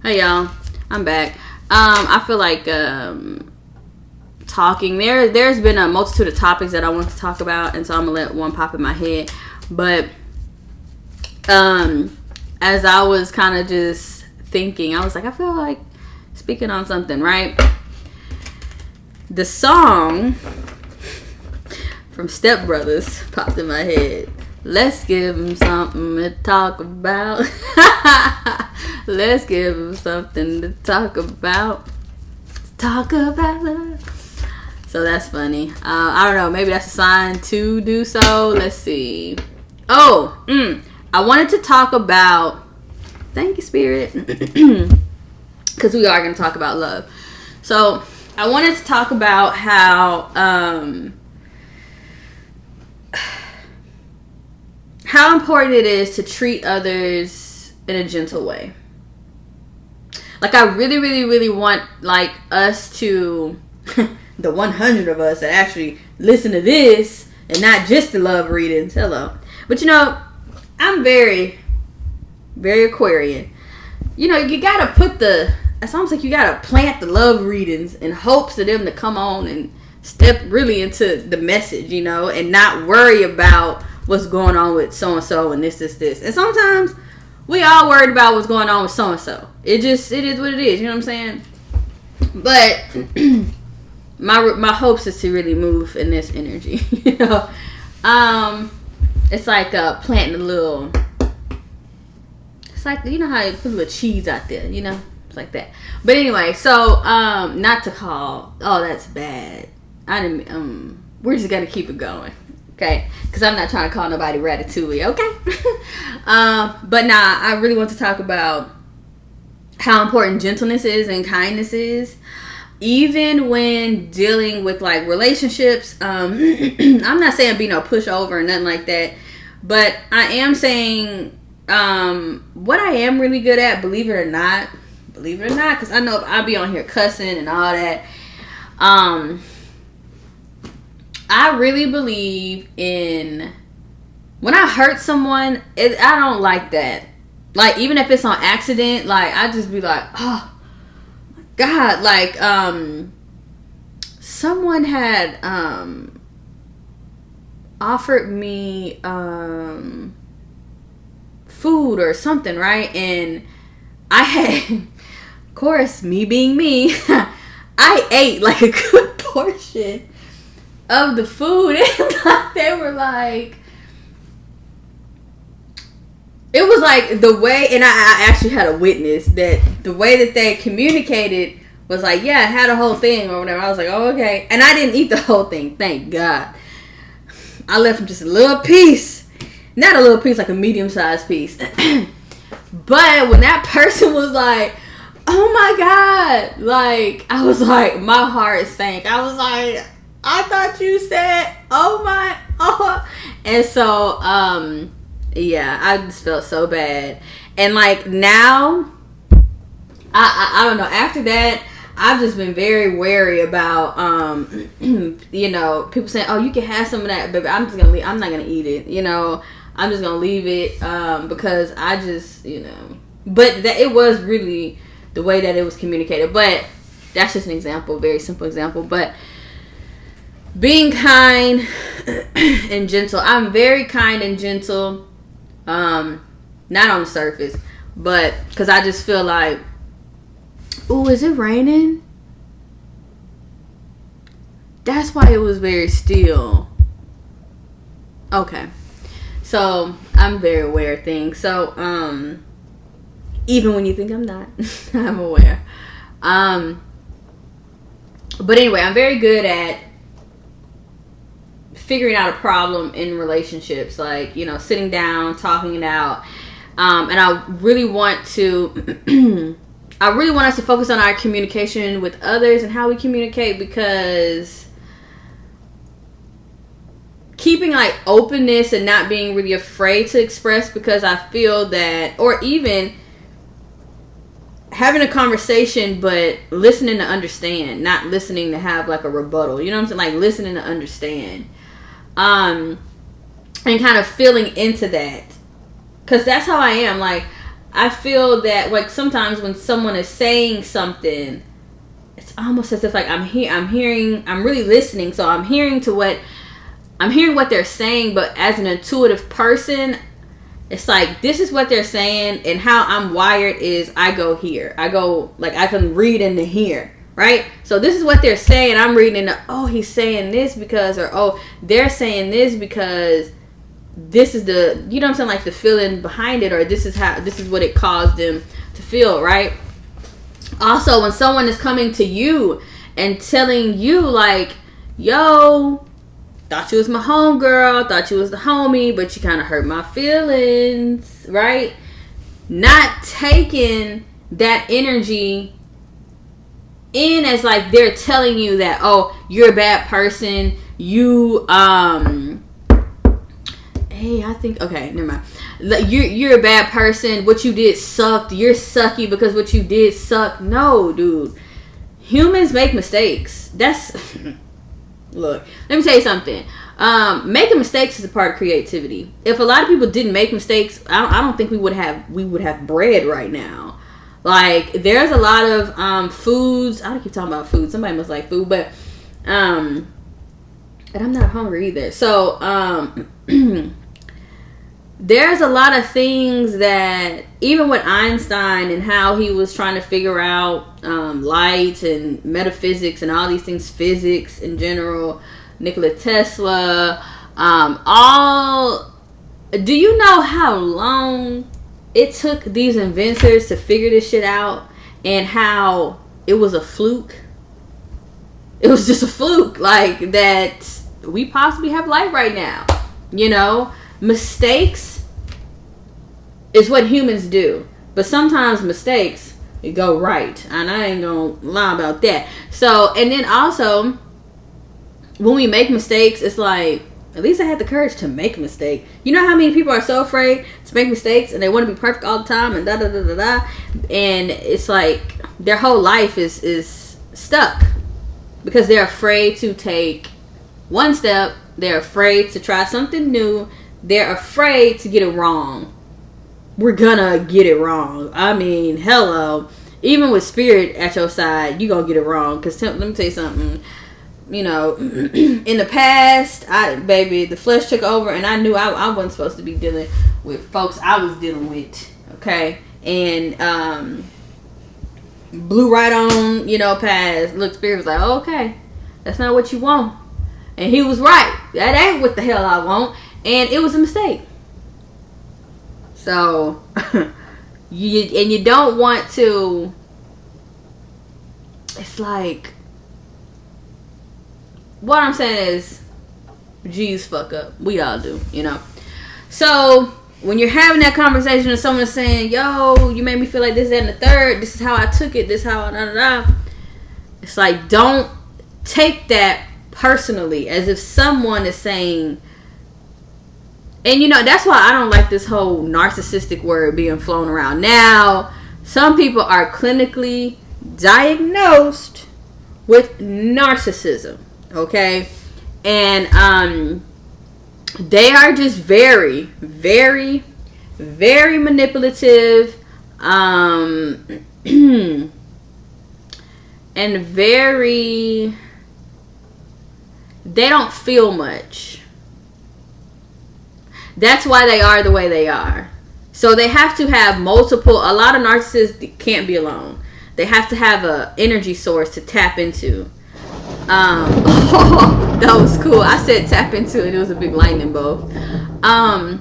Hey y'all, I'm back. I feel like talking. There's been a multitude of topics that I want to talk about, and so I'm gonna let one pop in my head. But as I was kind of just thinking, I was like, I feel like speaking on something, right? The song from Step Brothers popped in my head. Let's give them something to talk about. Let's give them something to talk about. Talk about love. So that's funny. I don't know. Maybe that's a sign to do so. Let's see. Oh, I wanted to talk about. Thank you, Spirit. Because we are going to talk about love. So I wanted to talk about how important it is to treat others in a gentle way. Like, I really, really, really want, like, us to, the 100 of us that actually listen to this and not just the love readings. Hello. But, you know, I'm very, very Aquarian. You know, you got to put it's almost like you got to plant the love readings in hopes of them to come on and step really into the message, you know, and not worry about what's going on with so-and-so and this. And sometimes we all worried about what's going on with so-and-so. It is what it is, you know what I'm saying? But my hopes is to really move in this energy, you know? It's like planting a little, it's like, you know how you put a little cheese out there, you know? It's like that. But anyway, so, not to call, oh, that's bad. We're just gonna keep it going. Okay, because I'm not trying to call nobody ratatouille, okay? But nah, I really want to talk about how important gentleness is and kindness is, even when dealing with like relationships. I'm not saying be no pushover or nothing like that, but I am saying what I am really good at, believe it or not, because I know I'll be on here cussing and all that. I really believe in when I hurt someone, I don't like that. Like, even if it's on accident, like, I just be like, oh my God. Like, someone had offered me food or something, right? And I had, of course, me being me, I ate like a good portion of the food, and they were like, it was like the way, and I actually had a witness that the way that they communicated was like, yeah, I had a whole thing or whatever. I was like, oh, okay. And I didn't eat the whole thing, thank God. I left them just a little piece, not a little piece, like a medium-sized piece. But when that person was like, oh my God, like, I was like, my heart sank. I was like, I thought you said, oh. And so, yeah, I just felt so bad. And like now, I don't know, after that, I've just been very wary about, you know, people saying, oh, you can have some of that, but I'm not going to eat it, you know, I'm just going to leave it, because I just, you know, but that it was really the way that it was communicated. But that's just an example, very simple example. But being kind and gentle. I'm very kind and gentle. Not on the surface, but because I just feel like, ooh, is it raining? That's why it was very still. Okay. So I'm very aware of things. So even when you think I'm not, I'm aware. But anyway, I'm very good at figuring out a problem in relationships, like, you know, sitting down, talking it out, and I really want us to focus on our communication with others and how we communicate, because keeping like openness and not being really afraid to express, because I feel that, or even having a conversation but listening to understand, not listening to have like a rebuttal, you know what I'm saying, like listening to understand. And kind of feeling into that, because that's how I am. Like, I feel that like sometimes when someone is saying something, it's almost as if like I'm really listening, so I'm hearing what they're saying, but as an intuitive person, it's like this is what they're saying, and how I'm wired is I go here. I go like I can read into here, right? So this is what they're saying. I'm reading into, oh, he's saying this because, or oh, they're saying this because this is the, you know what I'm saying, like the feeling behind it, or this is what it caused them to feel, right? Also, when someone is coming to you and telling you like, yo, thought you was my homegirl, thought you was the homie, but you kind of hurt my feelings, right? Not taking that energy in as like they're telling you that, oh, you're a bad person, you hey, I think, okay, never mind. You're a bad person. What you did sucked. You're sucky because what you did sucked. No, dude. Humans make mistakes. That's look. Let me tell you something. Making mistakes is a part of creativity. If a lot of people didn't make mistakes, I don't think we would have bread right now. Like there's a lot of foods. I don't keep talking about food. Somebody must like food, but and I'm not hungry either. So there's a lot of things that, even with Einstein and how he was trying to figure out light and metaphysics and all these things, physics in general, Nikola Tesla, do you know how long it took these inventors to figure this shit out, and how it was a fluke? It was just a fluke, like that we possibly have life right now, you know? Mistakes is what humans do, but sometimes mistakes go right, and I ain't gonna lie about that. So, and then also when we make mistakes, it's like, at least I had the courage to make a mistake. You know how many people are so afraid to make mistakes and they want to be perfect all the time and da da da da da, and it's like their whole life is stuck because they're afraid to take one step. They're afraid to try something new. They're afraid to get it wrong. We're gonna get it wrong. I mean, hello. Even with spirit at your side, you gonna get it wrong. Because let me tell you something. You know, in the past, the flesh took over, and I knew I wasn't supposed to be dealing with folks I was dealing with. Okay, and blew right on, past. Look, spirit was like, oh, okay, that's not what you want, and he was right. That ain't what the hell I want. And it was a mistake. So, you don't want to. It's like, what I'm saying is, geez, fuck up. We all do, So, when you're having that conversation and someone's saying, yo, you made me feel like this, that, and the third. This is how I took it. This is how I, da, da, da. It's like, don't take that personally as if someone is saying. And that's why I don't like this whole narcissistic word being flown around. Now, some people are clinically diagnosed with narcissism, okay? And they are just very, very, very manipulative, and very, they don't feel much. That's why they are the way they are. So they have to have multiple. A lot of narcissists can't be alone. They have to have a energy source to tap into. That was cool. I said tap into it. It was a big lightning bulb. And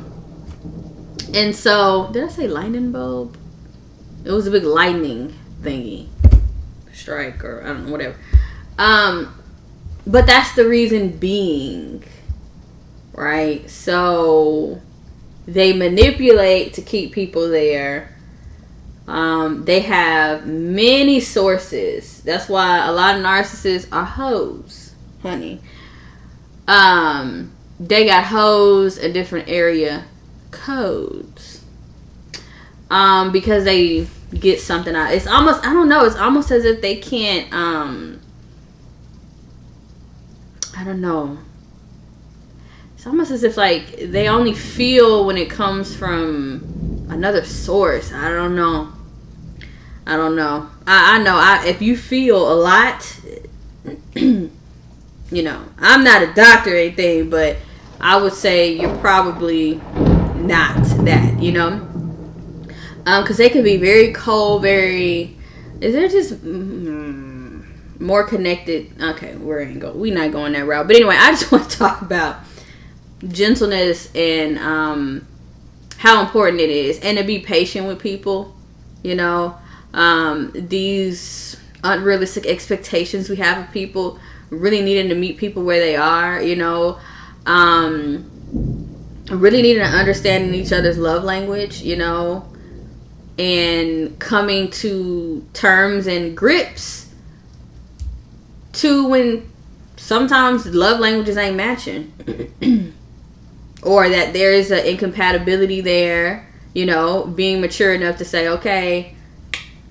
so, did I say lightning bulb? It was a big lightning thingy, strike, or I don't know, whatever. But that's the reason being. Right? So they manipulate to keep people there. They have many sources. That's why a lot of narcissists are hoes, honey. They got hoes in different area codes. Because they get something out. It's almost, I don't know, it's almost as if they can't, I don't know. It's almost as if like they only feel when it comes from Another source. I don't know. I know. If you feel a lot, you know, I'm not a doctor or anything, but I would say you're probably not that, you know, because they can be very cold, they're just more connected. Okay, we're not going that route. But anyway, I just want to talk about gentleness and how important it is, and to be patient with people, you know. These unrealistic expectations we have of people, really needing to meet people where they are, you know. Really needing to understand each other's love language, you know, and coming to terms and grips to when sometimes love languages ain't matching. Or that there is an incompatibility there, you know, being mature enough to say, okay,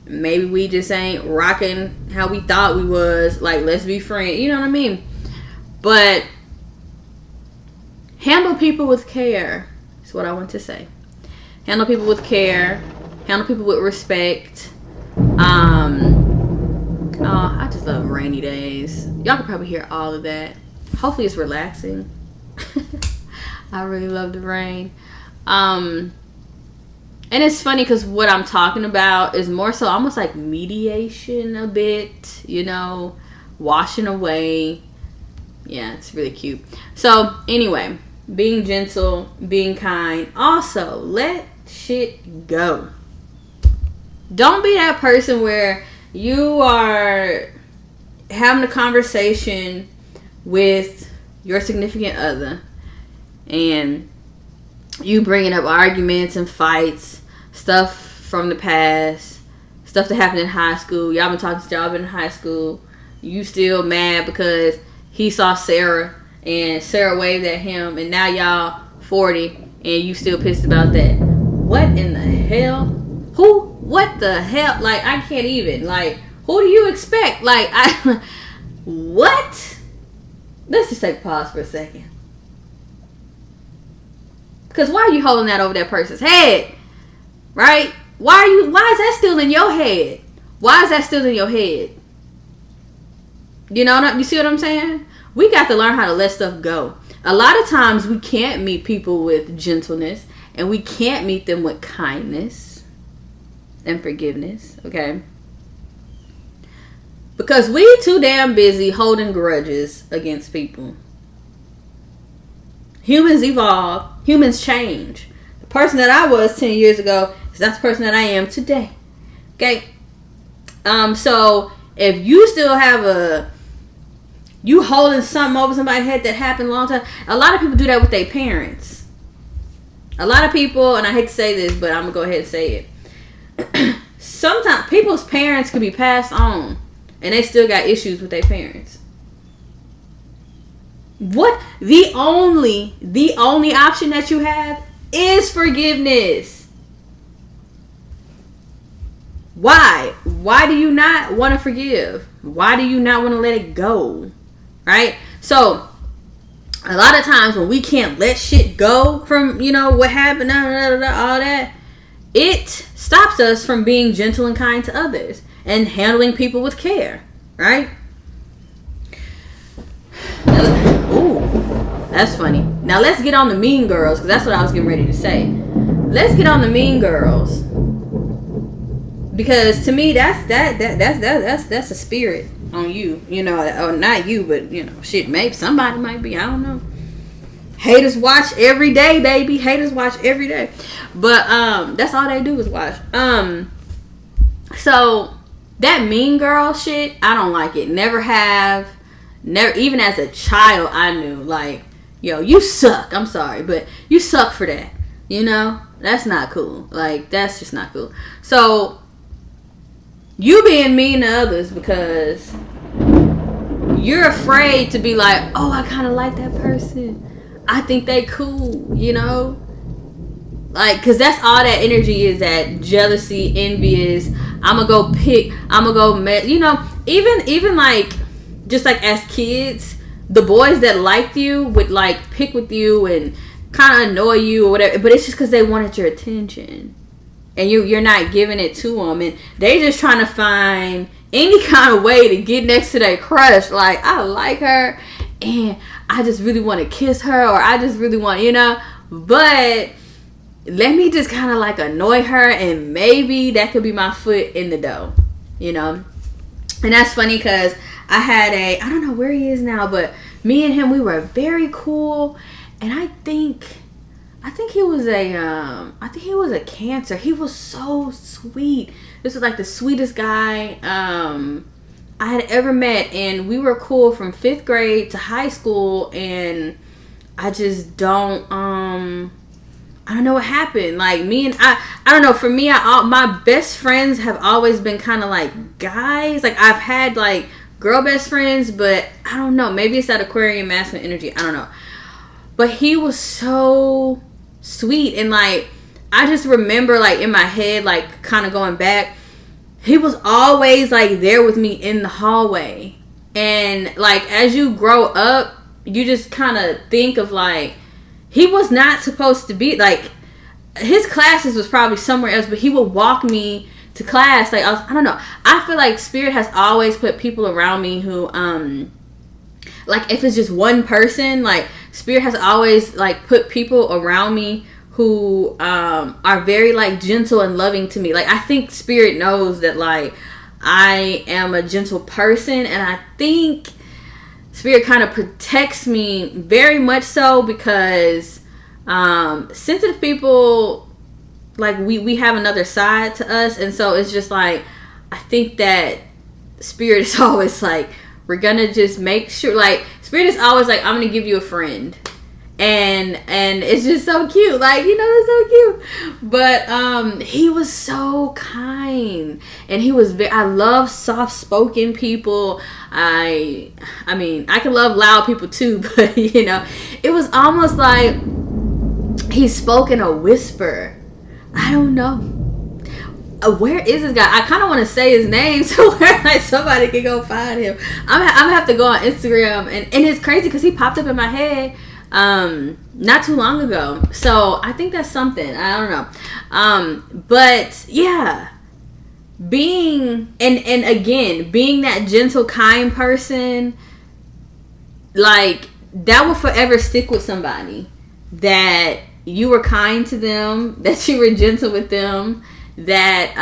maybe we just ain't rocking how we thought we was, like, let's be friends, you know what I mean? But handle people with care is what I want to say. Handle people with care, handle people with respect. I just love rainy days. Y'all can probably hear all of that. Hopefully it's relaxing. I really love the rain. And it's funny because what I'm talking about is more so almost like mediation a bit, you know, washing away. Yeah, it's really cute. So anyway, being gentle, being kind. Also, let shit go. Don't be that person where you are having a conversation with your significant other and you bringing up arguments and fights, stuff from the past, stuff that happened in high school. Y'all been talking since y'all been in high school. You still mad because he saw Sarah and Sarah waved at him, and now y'all 40 and you still pissed about that. What in the hell? What the hell? Like, I can't even. Like, who do you expect? Like, what? Let's just take a pause for a second. Because why are you holding that over that person's head? Right? Why is that still in your head? Why is that still in your head? You know, you see what I'm saying? We got to learn how to let stuff go. A lot of times we can't meet people with gentleness, and we can't meet them with kindness and forgiveness, okay? Because we too damn busy holding grudges against people. Humans evolve. Humans change. The person that I was 10 years ago is not the person that I am today. Okay? So if you still have you holding something over somebody's head that happened a long time. A lot of people do that with their parents. A lot of people, and I hate to say this, but I'm going to go ahead and say it. Sometimes people's parents can be passed on and they still got issues with their parents. What? The only option that you have is forgiveness. Why? Why do you not want to forgive? Why do you not want to let it go? Right? So, a lot of times when we can't let shit go from, you know, what happened, all that, it stops us from being gentle and kind to others and handling people with care. Right? Ooh, that's funny. Now let's get on the mean girls, because that's what I was getting ready to say. Let's get on the mean girls, because to me that's a spirit on you, you know, or not you, but you know, shit, maybe somebody might be, I don't know. Haters watch every day, baby. Haters watch every day, but that's all they do is watch. So that mean girl shit, I don't like it. Never have. Never, even as a child, I knew, like, yo, you suck. I'm sorry, but you suck for that. You know? That's not cool. Like, that's just not cool. So, you being mean to others because you're afraid to be like, oh, I kind of like that person. I think they cool, you know? Like, because that's all that energy is, that jealousy, envious. I'm going to go, you know, even like, just like as kids, the boys that liked you would like pick with you and kind of annoy you or whatever, but it's just because they wanted your attention. and you're not giving it to them, and they just trying to find any kind of way to get next to their crush. Like, I like her and I just really want to kiss her, or I just really want, but let me just kind of like annoy her, and maybe that could be my foot in the door, And that's funny because I don't know where he is now, but me and him, we were very cool, and I think he was a Cancer. He was so sweet. This was like the sweetest guy I had ever met, and we were cool from 5th grade to high school, and I just don't I don't know what happened. Like, me and I don't know. For me, my best friends have always been kind of like guys. Like, I've had like girl best friends, but I don't know. Maybe it's that Aquarian masculine energy. I don't know. But he was so sweet, and like, I just remember like in my head, like kind of going back, he was always like there with me in the hallway. And like, as you grow up, you just kind of think of like, he was not supposed to be like, his classes was probably somewhere else, but he would walk me to class. Like, I don't know. I feel like Spirit has always put people around me who, like, if it's just one person, like, Spirit has always like put people around me who are very like gentle and loving to me. Like, I think Spirit knows that like I am a gentle person, and I think Spirit kind of protects me very much so, because sensitive people, like, we have another side to us, and so it's just like, I think that Spirit is always like, we're gonna just make sure, like, Spirit is always like, I'm gonna give you a friend, and it's just so cute, like, it's so cute. But he was so kind, and he was I love soft spoken people. I mean, I can love loud people too, but it was almost like he spoke in a whisper. I don't know. Where is this guy? I kind of want to say his name so where like somebody can go find him. I'm gonna have to go on Instagram, and it's crazy because he popped up in my head not too long ago. So I think that's something. I don't know. But yeah, being and again, being that gentle, kind person, like, that will forever stick with somebody, that you were kind to them, that you were gentle with them, that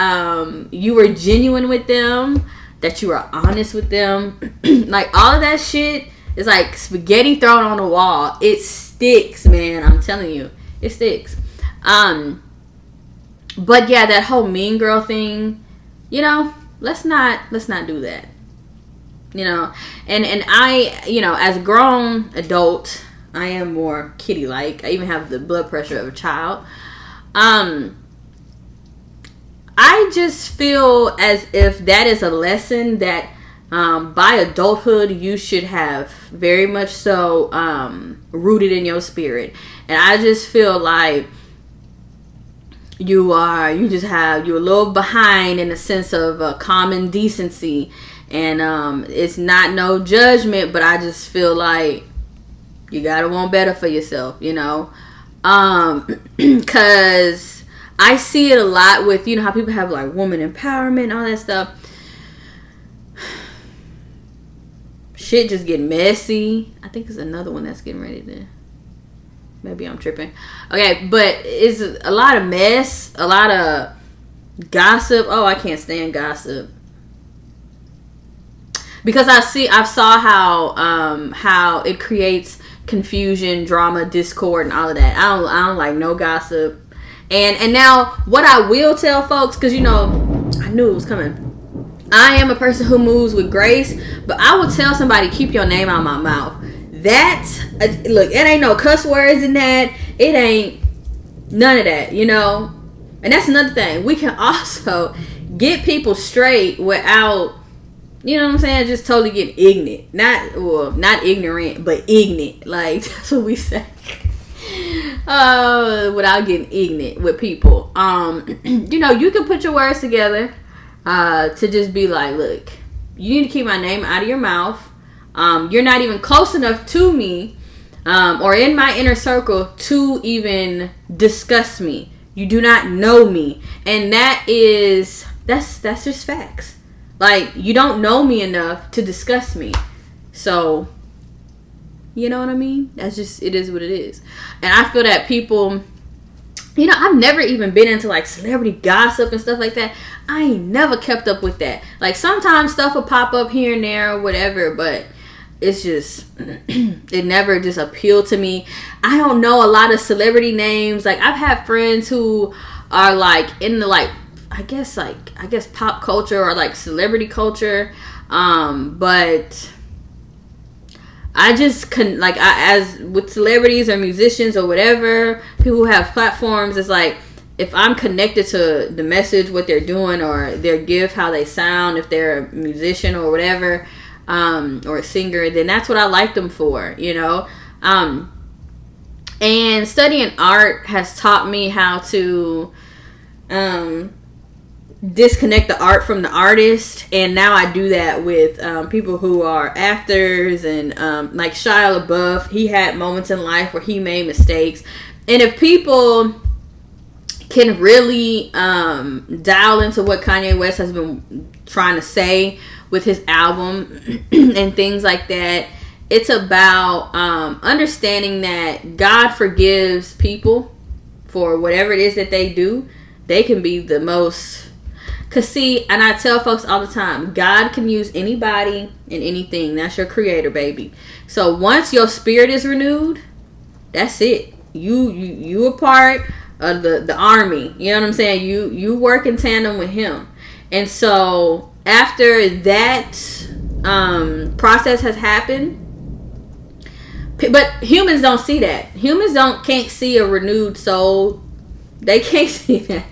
you were genuine with them, that you were honest with them. Like, all of that shit is like spaghetti thrown on the wall. It sticks, man. I'm telling you, it sticks. But yeah, that whole mean girl thing, let's not do that. And I, as a grown adult, I am more kitty like. I even have the blood pressure of a child. I just feel as if that is a lesson that by adulthood you should have very much so rooted in your spirit. And I just feel like you're a little behind in the sense of common decency, and it's not no judgment, but I just feel like you gotta want better for yourself, because I see it a lot with, how people have like woman empowerment and all that stuff. Shit just get messy. I think there's another one that's getting ready to, maybe I'm tripping. Okay, but it's a lot of mess, a lot of gossip. Oh, I can't stand gossip. Because I saw how it creates confusion, drama, discord, and all of that. I don't like no gossip. And now what I will tell folks, because I knew it was coming. I am a person who moves with grace, but I will tell somebody, keep your name out of my mouth. That, look, it ain't no cuss words in that. It ain't none of that, And that's another thing. We can also get people straight without, just totally getting ignorant. Not ignorant, but ignorant. Like, that's what we say. Without getting ignorant with people. You can put your words together to just be like, look, you need to keep my name out of your mouth. You're not even close enough to me or in my inner circle to even discuss me. You do not know me. And that's just facts. Like, you don't know me enough to discuss me. So, you know what I mean? That's just, it is what it is. And I feel that people, you know, I've never even been into like celebrity gossip and stuff like that. I ain't never kept up with that. Like, sometimes stuff will pop up here and there or whatever, but it's just, it never just appealed to me. I don't know a lot of celebrity names. Like, I've had friends who are like in the I guess pop culture or like celebrity culture. But I just as with celebrities or musicians or whatever, people who have platforms, it's like, if I'm connected to the message, what they're doing, or their gift, how they sound, if they're a musician or whatever, or a singer, then that's what I like them for, you know. And studying art has taught me how to disconnect the art from the artist, and now I do that with people who are actors, and like Shia LaBeouf, he had moments in life where he made mistakes, and if people can really dial into what Kanye West has been trying to say with his album and things like that, it's about understanding that God forgives people for whatever it is that they do. They can be the most, because see, and I tell folks all the time, God can use anybody and anything. That's your creator, baby. So once your spirit is renewed, that's it. You a part of the army. You know what I'm saying? You work in tandem with him. And so after that process has happened, but humans don't see that. Humans can't see a renewed soul. They can't see that.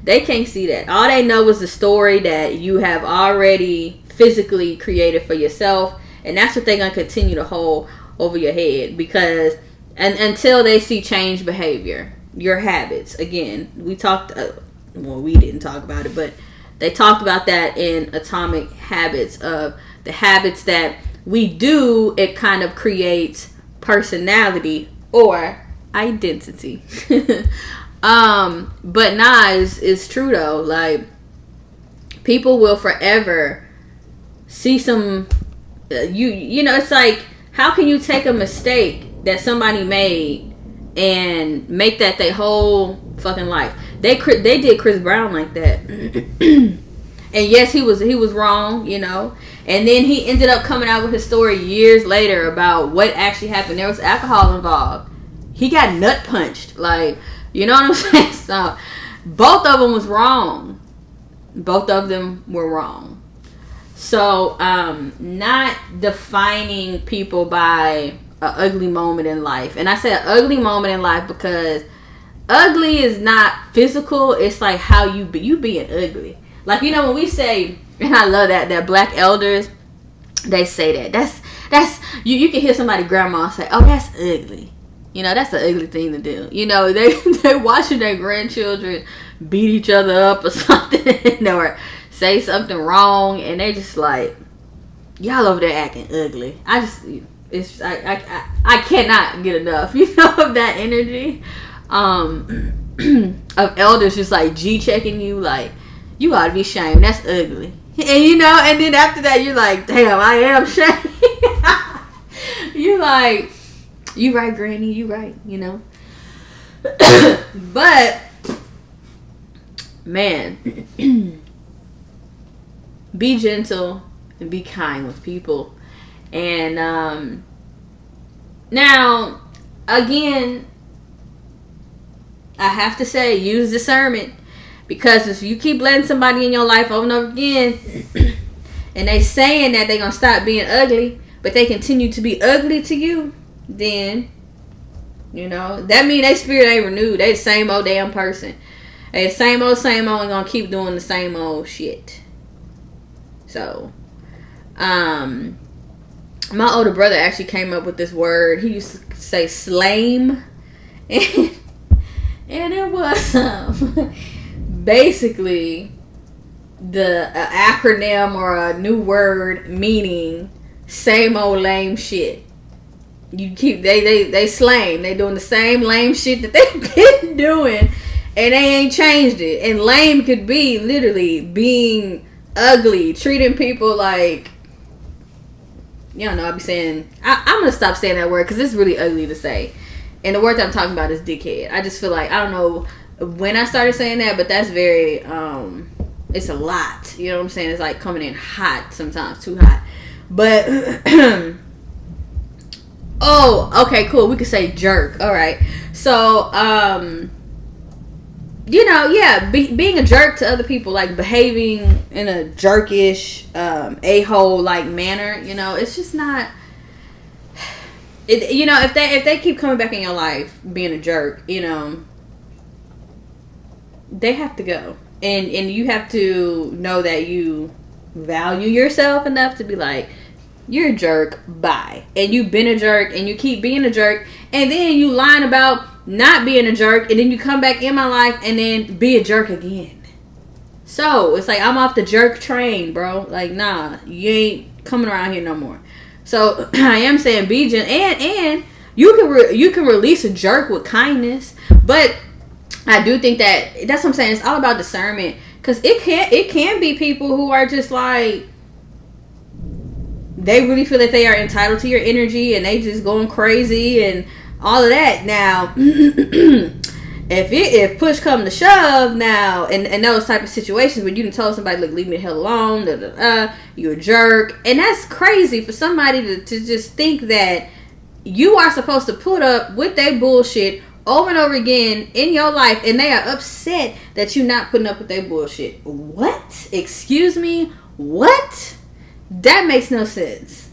They can't see that. All they know is the story that you have already physically created for yourself, and that's what they're gonna continue to hold over your head, because until they see change behavior, your habits. Again, we talked. We didn't talk about it, but they talked about that in Atomic Habits, of the habits that we do. It kind of creates personality or identity. But nah, it's true though. Like, people will forever see some. You know, it's like, how can you take a mistake that somebody made and make that their whole fucking life? They did Chris Brown like that. And yes, he was wrong, you know. And then he ended up coming out with his story years later about what actually happened. There was alcohol involved. He got nut punched. Like, you know what I'm saying? So both of them was wrong. Both of them were wrong. So not defining people by an ugly moment in life. And I say an ugly moment in life because ugly is not physical. It's like how you being ugly. Like, you know, when we say, and I love that Black elders, they say that's you can hear somebody grandma say, oh, that's ugly. You know, that's an ugly thing to do. You know, they watching their grandchildren beat each other up or something, or say something wrong, and they just like, y'all over there acting ugly. I cannot get enough, you know, of that energy. Of elders just like G-checking you, like, you ought to be ashamed. That's ugly. And you know, and then after that, you're like, damn, I am ashamed. You're like, you right, Granny, you right, you know. But, man, be gentle and be kind with people. And now, again, I have to say, use discernment. Because if you keep letting somebody in your life over and over again, and they saying that they're going to stop being ugly, but they continue to be ugly to you, then, you know, that mean their spirit ain't renewed. They the same old damn person. They the same old, and going to keep doing the same old shit. So, my older brother actually came up with this word. He used to say slame. And it was basically the acronym or a new word meaning same old lame shit. You keep they slame. They doing the same lame shit that they've been doing, and they ain't changed it. And lame could be literally being ugly, treating people like, you don't know, I'll be saying, I'm gonna stop saying that word because it's really ugly to say. And the word that I'm talking about is dickhead. I just feel like, I don't know when I started saying that, but that's very, it's a lot. You know what I'm saying? It's like coming in hot sometimes, too hot. But, oh, okay, cool. We could say jerk. All right. So, you know, yeah, being a jerk to other people, like behaving in a jerkish, a-hole like manner, you know, it's just not. It, you know, if they keep coming back in your life being a jerk, you know, they have to go, and you have to know that you value yourself enough to be like, you're a jerk, bye. And you've been a jerk, and you keep being a jerk, and then you lying about not being a jerk, and then you come back in my life and then be a jerk again. So it's like, I'm off the jerk train, bro. Like, nah, you ain't coming around here no more. So I am saying be gentle, and you can release a jerk with kindness, but I do think that's what I'm saying. It's all about discernment, because it can be people who are just like, they really feel that they are entitled to your energy, and they just going crazy and all of that. Now, if push come to shove now, and those type of situations where you can tell somebody, look, leave me the hell alone, you're a jerk, and that's crazy for somebody to just think that you are supposed to put up with their bullshit over and over again in your life, and they are upset that you're not putting up with their bullshit. What? Excuse me? What? That makes no sense.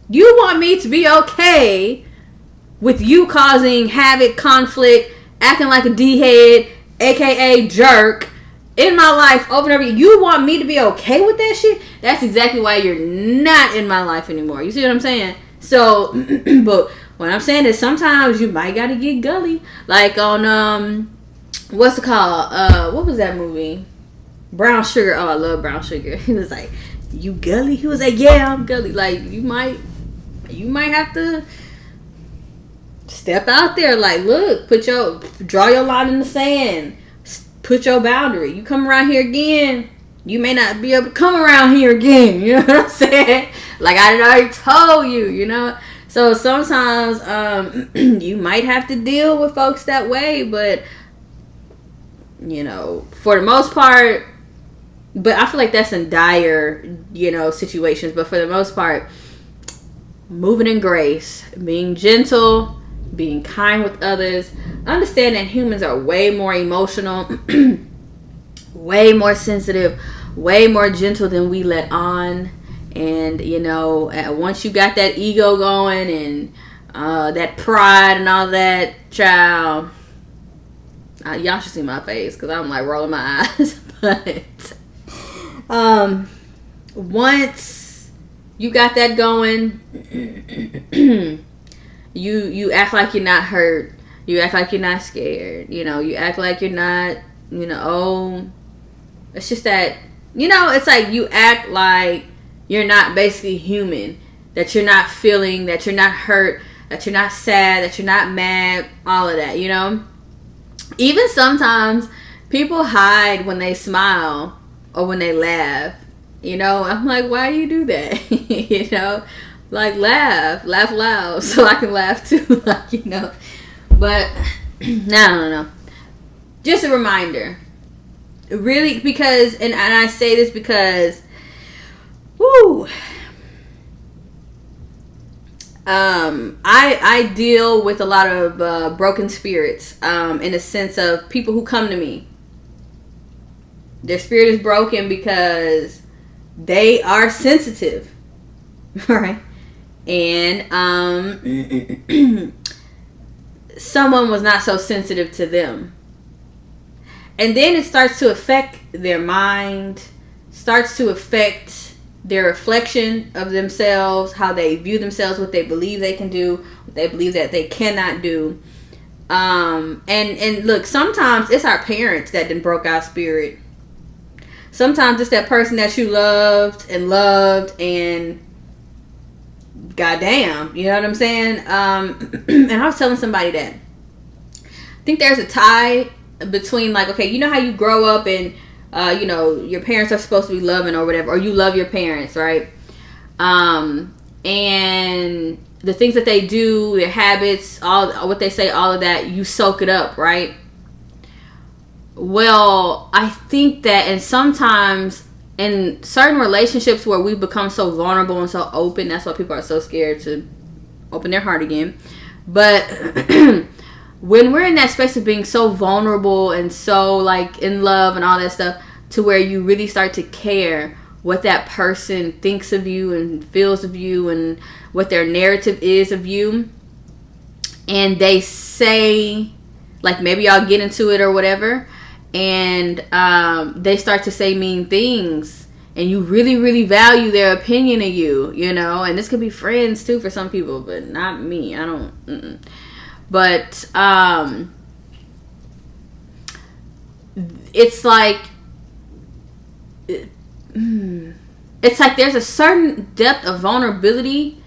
You want me to be okay with you causing havoc, conflict, acting like a D-head, aka jerk, in my life over and over. You want me to be okay with that shit? That's exactly why you're not in my life anymore. You see what I'm saying? So, but what I'm saying is sometimes you might gotta get gully. Like on, what's it called? What was that movie? Brown Sugar. Oh, I love Brown Sugar. He was like, you gully? He was like, yeah, I'm gully. Like, you might have to step out there, like, look, draw your line in the sand, put your boundary. You come around here again, you may not be able to come around here again. You know what I'm saying? Like, I had already told you, you know. So sometimes you might have to deal with folks that way, but you know, for the most part. But I feel like that's in dire, you know, situations. But for the most part, moving in grace, being gentle, being kind with others, understand that humans are way more emotional, way more sensitive, way more gentle than we let on. And, you know, once you got that ego going and that pride and all that, child, y'all should see my face because I'm like rolling my eyes. But once you got that going, you act like you're not hurt. You act like you're not scared. You know, you act like you're not, you know, oh, it's just that, you know, it's like you act like you're not basically human, that you're not feeling, that you're not hurt, that you're not sad, that you're not mad, all of that, you know. Even sometimes people hide when they smile or when they laugh, you know. I'm like, why do you do that? You know, like, laugh loud so I can laugh too. Like, you know. But no. Just a reminder, really, because and I say this because, whoo, I deal with a lot of broken spirits, in the sense of people who come to me. Their spirit is broken because they are sensitive, right? And someone was not so sensitive to them. And then it starts to affect their mind, starts to affect their reflection of themselves, how they view themselves, what they believe they can do, what they believe that they cannot do. And look, sometimes it's our parents that done broke our spirit. Sometimes it's that person that you loved and goddamn, you know what I'm saying? And I was telling somebody that I think there's a tie between like, okay, you know how you grow up and you know, your parents are supposed to be loving or whatever, or you love your parents, right? And the things that they do, their habits, all what they say, all of that, you soak it up, right? Well, I think that, and sometimes in certain relationships where we've become so vulnerable and so open, that's why people are so scared to open their heart again. But when we're in that space of being so vulnerable and so like in love and all that stuff, to where you really start to care what that person thinks of you and feels of you and what their narrative is of you, and they say, like, maybe y'all get into it or whatever, and they start to say mean things, and you really, really value their opinion of you, you know, and this could be friends too for some people, but not me. I don't. But it's like there's a certain depth of vulnerability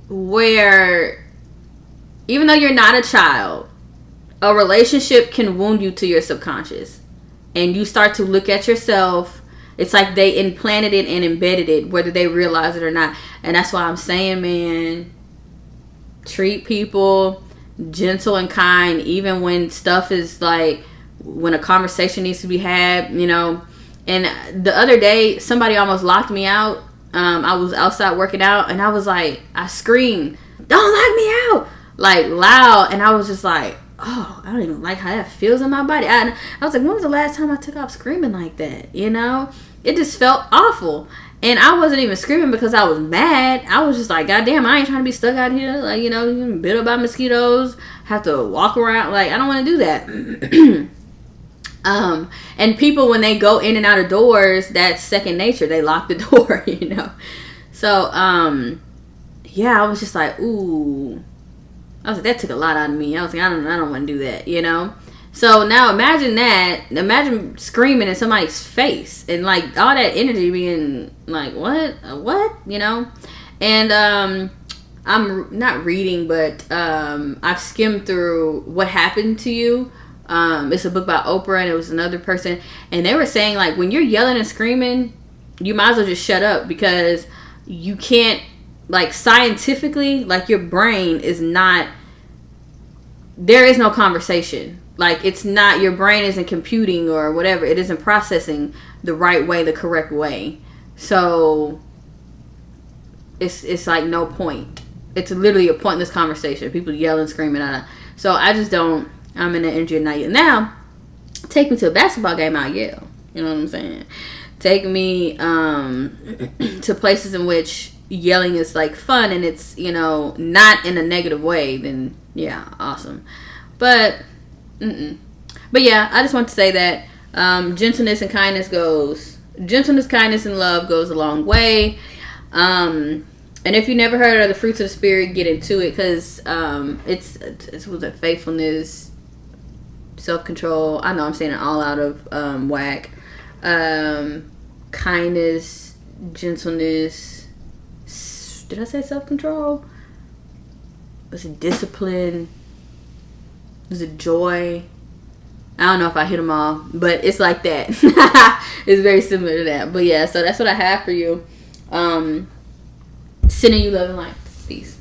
where even though you're not a child, a relationship can wound you to your subconscious, and you start to look at yourself. It's like they implanted it and embedded it, whether they realize it or not. And that's why I'm saying, man, treat people gentle and kind, even when stuff is like, when a conversation needs to be had, you know. And the other day, somebody almost locked me out. I was outside working out, and I was like, I screamed, "Don't lock me out!" like loud, and I was just like, oh, I don't even like how that feels in my body. I was like, when was the last time I took off screaming like that? You know, it just felt awful. And I wasn't even screaming because I was mad. I was just like, God damn, I ain't trying to be stuck out here, like, you know, bit up by mosquitoes, have to walk around. Like, I don't want to do that. And people, when they go in and out of doors, that's second nature. They lock the door, you know. So, yeah, I was just like, ooh. I was like, that took a lot out of me. I was like, I don't want to do that, you know. So now imagine that. Imagine screaming in somebody's face and like all that energy being like, what, you know. And I'm not reading, but I've skimmed through What Happened to You. It's a book by Oprah, and it was another person, and they were saying, like, when you're yelling and screaming, you might as well just shut up, because you can't, like, scientifically, like, your brain is not, there is no conversation. Like, it's not, your brain isn't computing or whatever. It isn't processing the right way, the correct way. So it's like no point. It's literally a pointless conversation. People yelling, screaming at it. So I just don't, I'm in the energy of not yet. Now, take me to a basketball game, I'll yell. You know what I'm saying? Take me to places in which yelling is like fun and it's, you know, not in a negative way, then yeah, awesome. But yeah, I just want to say that gentleness, kindness, and love goes a long way. And if you never heard of the fruits of the spirit, get into it, because it's with the faithfulness, self-control. I know I'm saying it all out of whack. Kindness, gentleness. Did I say self-control? Was it discipline? Was it joy? I don't know if I hit them all, but it's like that. It's very similar to that. But yeah, so that's what I have for you. Sending you love and light. Peace.